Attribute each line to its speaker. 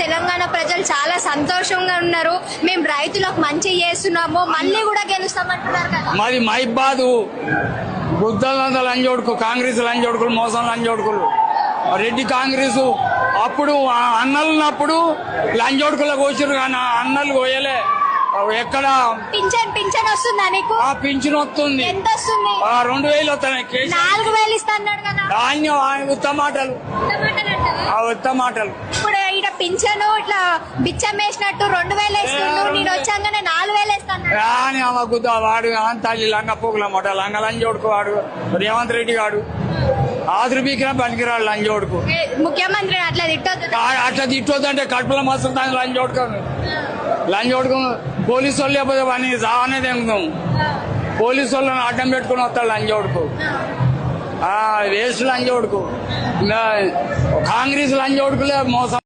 Speaker 1: తెలంగాణ ప్రజలు చాలా సంతోషంగా ఉన్నారు. మేము రైతులకు మంచి చేస్తున్నాము, మళ్ళీ కూడా గెలుస్తామంటున్నారు కదా.
Speaker 2: మాది మైబాదు బుద్ధలంద లంజోడుకు, కాంగ్రెస్ లంజోడుకులు, మోసం లంజోడుకులు. రెడ్డి కాంగ్రెస్ అప్పుడు అన్నలున్నప్పుడు లంజోడుకులకు వచ్చారు కానీ అన్నలు పోయలే. ఎక్కడ
Speaker 1: పింఛన్ వస్తుందా నీకు?
Speaker 2: పింఛన్ వస్తుంది.
Speaker 1: ఎంత వస్తుంది?
Speaker 2: 2000 వస్తున్నాయి.
Speaker 1: 4000 ఇస్తాడు కదా.
Speaker 2: ఉత్త మాటలు.
Speaker 1: ఇప్పుడు ఇక్కడ పింఛన్ ఇట్లా బిచ్చం వేసినట్టు 2000 ఇస్తున్నాడు. నేను వచ్చాగానే 4000 ఇస్తాను
Speaker 2: అని వాడు తల్లి లంగ పోగుల మొట లంగ లంజోడుకు వాడు రేవంత్ రెడ్డి గాడు ఆదురుబీకిన పనికిరాడు లంజోడుకు.
Speaker 1: ముఖ్యమంత్రి అట్లా
Speaker 2: తిట్టొద్దు అంటే కడుపుల మస్తు లంజోడుకు పోలీసు వాళ్ళు లేకపోతే పని సావనే తెంగుతాం. పోలీసు వాళ్ళని అడ్డం పెట్టుకుని వస్తాడు లంజోడుకు. వేస్ట్ లంజోడుకు. కాంగ్రెస్ లంజోడుకులే మోసం.